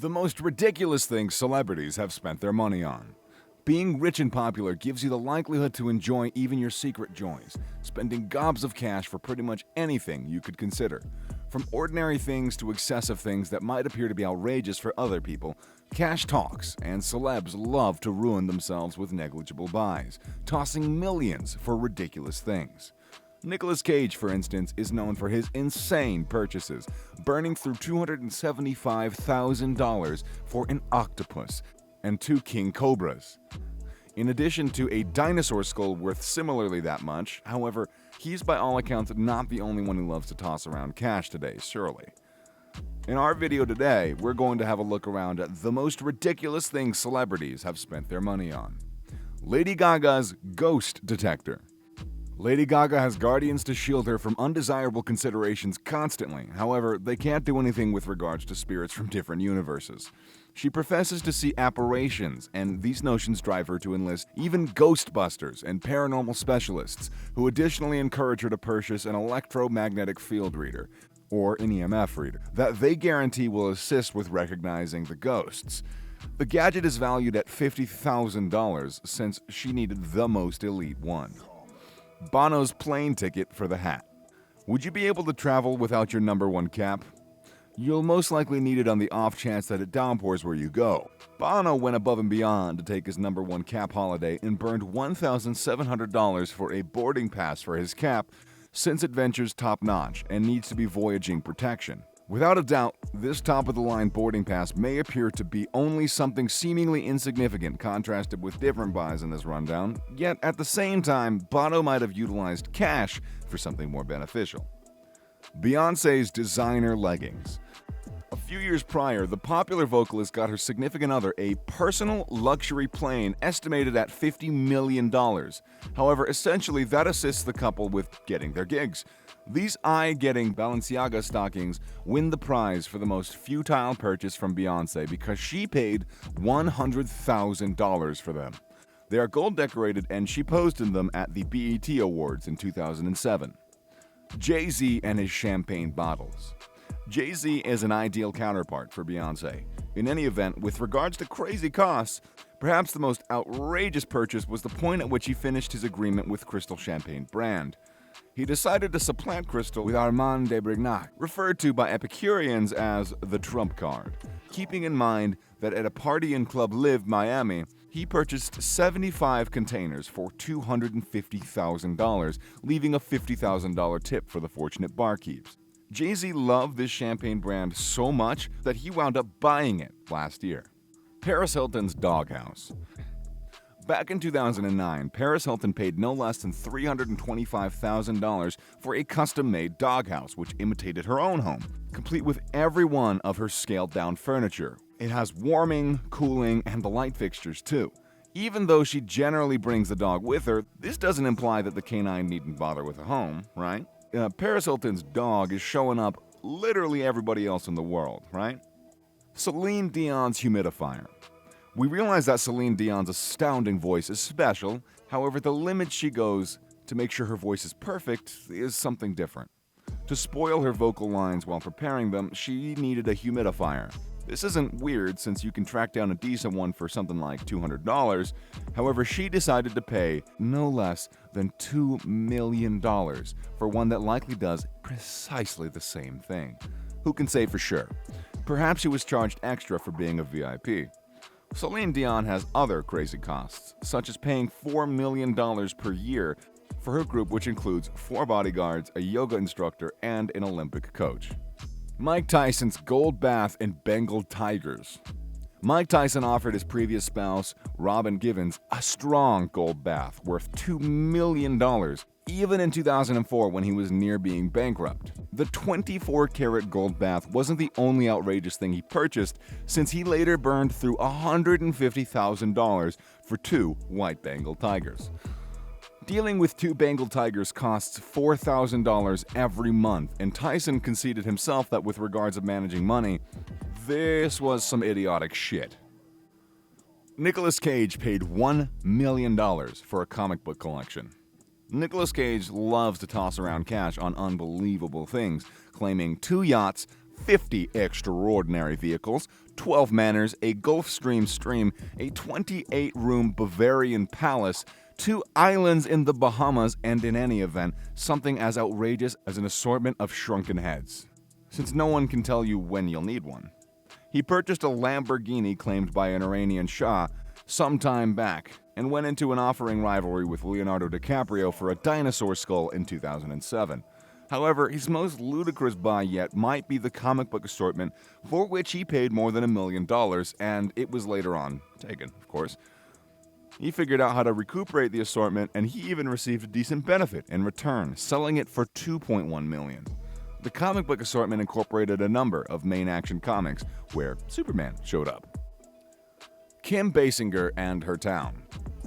The most ridiculous things celebrities have spent their money on. Being rich and popular gives you the likelihood to enjoy even your secret joys, spending gobs of cash for pretty much anything you could consider. From ordinary things to excessive things that might appear to be outrageous for other people, cash talks, and celebs love to ruin themselves with negligible buys, tossing millions for ridiculous things. Nicolas Cage, for instance, is known for his insane purchases, burning through $275,000 for an octopus and 2 king cobras. In addition to a dinosaur skull worth similarly that much, however, he's by all accounts not the only one who loves to toss around cash today, surely. In our video today, we're going to have a look around at the most ridiculous things celebrities have spent their money on. Lady Gaga's ghost detector. Lady Gaga has guardians to shield her from undesirable considerations constantly. However, they can't do anything with regards to spirits from different universes. She professes to see apparitions, and these notions drive her to enlist even ghostbusters and paranormal specialists, who additionally encourage her to purchase an electromagnetic field reader, or an EMF reader, that they guarantee will assist with recognizing the ghosts. The gadget is valued at $50,000 since she needed the most elite one. Bono's plane ticket for the hat. Would you be able to travel without your #1 cap? You'll most likely need it on the off chance that it downpours where you go. Bono went above and beyond to take his #1 cap holiday and burned $1,700 for a boarding pass for his cap, since it ventures top-notch and needs to be voyaging protection. Without a doubt, this top-of-the-line boarding pass may appear to be only something seemingly insignificant contrasted with different buys in this rundown, yet at the same time, Bono might have utilized cash for something more beneficial. Beyoncé's designer leggings. A few years prior, the popular vocalist got her significant other a personal luxury plane estimated at $50 million. However, essentially that assists the couple with getting their gigs. These eye-getting Balenciaga stockings win the prize for the most futile purchase from Beyoncé because she paid $100,000 for them. They are gold-decorated and she posed in them at the BET Awards in 2007. Jay-Z and his champagne bottles. Jay-Z is an ideal counterpart for Beyoncé. In any event, with regards to crazy costs, perhaps the most outrageous purchase was the point at which he finished his agreement with Crystal Champagne brand. He decided to supplant Crystal with Armand de Brignac, referred to by Epicureans as the Trump card. Keeping in mind that at a party in Club Live, Miami, he purchased 75 containers for $250,000, leaving a $50,000 tip for the fortunate barkeeps. Jay-Z loved this champagne brand so much that he wound up buying it last year. Paris Hilton's doghouse. Back in 2009, Paris Hilton paid no less than $325,000 for a custom-made doghouse, which imitated her own home, complete with every one of her scaled-down furniture. It has warming, cooling, and the light fixtures too. Even though she generally brings the dog with her, this doesn't imply that the canine needn't bother with a home, right? Paris Hilton's dog is showing up literally everybody else in the world, right? Celine Dion's humidifier. We realize that Celine Dion's astounding voice is special, however, the limit she goes to make sure her voice is perfect is something different. To spoil her vocal lines while preparing them, she needed a humidifier. This isn't weird since you can track down a decent one for something like $200. However, she decided to pay no less than $2 million for one that likely does precisely the same thing. Who can say for sure? Perhaps she was charged extra for being a VIP. Celine Dion has other crazy costs, such as paying $4 million per year for her group, which includes 4 bodyguards, a yoga instructor, and an Olympic coach. Mike Tyson's gold bath and Bengal tigers. Mike Tyson offered his previous spouse, Robin Givens, a strong gold bath worth $2 million, even in 2004 when he was near being bankrupt. The 24-karat gold bath wasn't the only outrageous thing he purchased, since he later burned through $150,000 for 2 white Bengal tigers. Dealing with 2 Bengal tigers costs $4,000 every month, and Tyson conceded himself that with regards of managing money, this was some idiotic shit. Nicolas Cage paid $1 million for a comic book collection. Nicolas Cage loves to toss around cash on unbelievable things, claiming 2 yachts, 50 extraordinary vehicles, 12 manors, a Gulfstream stream, a 28-room Bavarian palace, 2 islands in the Bahamas, and in any event, something as outrageous as an assortment of shrunken heads. Since no one can tell you when you'll need one. He purchased a Lamborghini claimed by an Iranian Shah some time back, and went into an offering rivalry with Leonardo DiCaprio for a dinosaur skull in 2007. However, his most ludicrous buy yet might be the comic book assortment, for which he paid more than $1 million, and it was later on taken, of course. He figured out how to recuperate the assortment, and he even received a decent benefit in return, selling it for $2.1 million. The comic book assortment incorporated a number of main action comics, where Superman showed up. Kim Basinger and her town.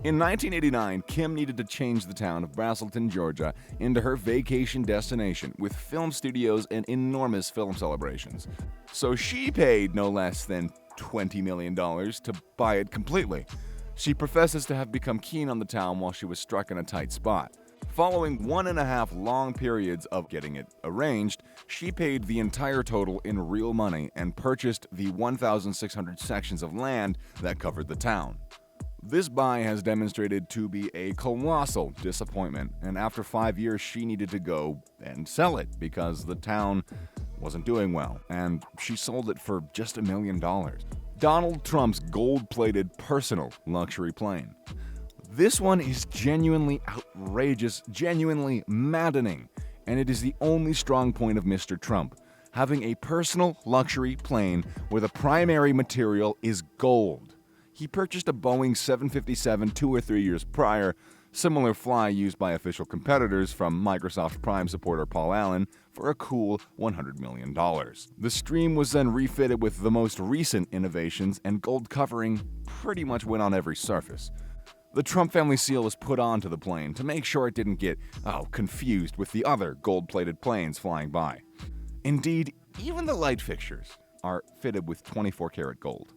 In 1989, Kim needed to change the town of Braselton, Georgia, into her vacation destination with film studios and enormous film celebrations. So she paid no less than $20 million to buy it completely. She professes to have become keen on the town while she was struck in a tight spot. Following 1.5 long periods of getting it arranged, she paid the entire total in real money and purchased the 1,600 sections of land that covered the town. This buy has demonstrated to be a colossal disappointment, and after 5 years she needed to go and sell it because the town wasn't doing well, and she sold it for just $1 million. Donald Trump's gold-plated personal luxury plane. This one is genuinely outrageous, genuinely maddening, and it is the only strong point of Mr. Trump, having a personal luxury plane where the primary material is gold. He purchased a Boeing 757 2 or 3 years prior, similar fly used by official competitors from Microsoft Prime supporter Paul Allen, for a cool $100 million. The stream was then refitted with the most recent innovations, and gold covering pretty much went on every surface. The Trump family seal was put onto the plane to make sure it didn't get, confused with the other gold-plated planes flying by. Indeed, even the light fixtures are fitted with 24-karat gold.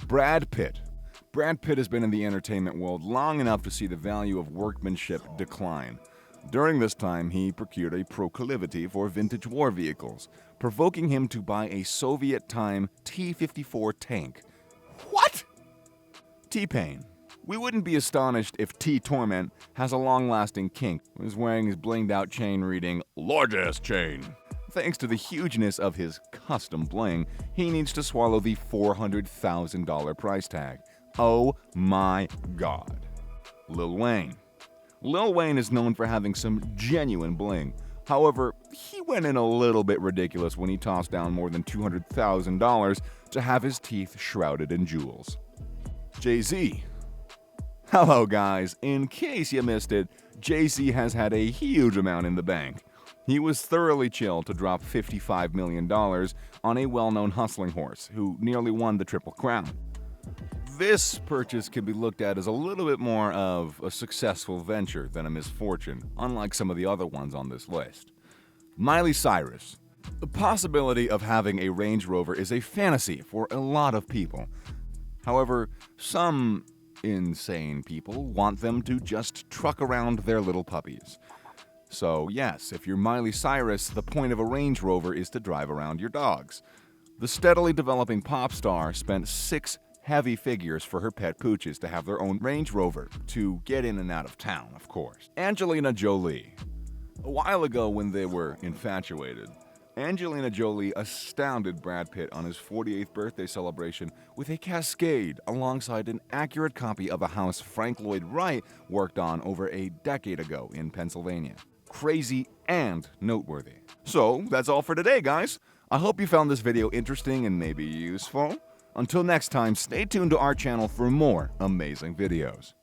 Brad Pitt. Brad Pitt has been in the entertainment world long enough to see the value of workmanship decline. During this time, he procured a proclivity for vintage war vehicles, provoking him to buy a Soviet-time T-54 tank. What? T-Pain. We wouldn't be astonished if T-Torment has a long-lasting kink, was wearing his blinged-out chain reading, "Largest chain." Thanks to the hugeness of his custom bling, he needs to swallow the $400,000 price tag. Oh my god. Lil Wayne. Lil Wayne is known for having some genuine bling. However, he went in a little bit ridiculous when he tossed down more than $200,000 to have his teeth shrouded in jewels. Jay-Z. Hello guys, in case you missed it, Jay-Z has had a huge amount in the bank. He was thoroughly chill to drop $55 million on a well-known hustling horse who nearly won the Triple Crown. This purchase can be looked at as a little bit more of a successful venture than a misfortune, unlike some of the other ones on this list. Miley Cyrus. The possibility of having a Range Rover is a fantasy for a lot of people. However, some insane people want them to just truck around their little puppies. So yes, if you're Miley Cyrus, the point of a Range Rover is to drive around your dogs. The steadily developing pop star spent 6 heavy figures for her pet pooches to have their own Range Rover, to get in and out of town, of course. Angelina Jolie. A while ago when they were infatuated, Angelina Jolie astounded Brad Pitt on his 48th birthday celebration with a Cascade alongside an accurate copy of a house Frank Lloyd Wright worked on over a decade ago in Pennsylvania. Crazy and noteworthy. So, that's all for today, guys. I hope you found this video interesting and maybe useful. Until next time, stay tuned to our channel for more amazing videos.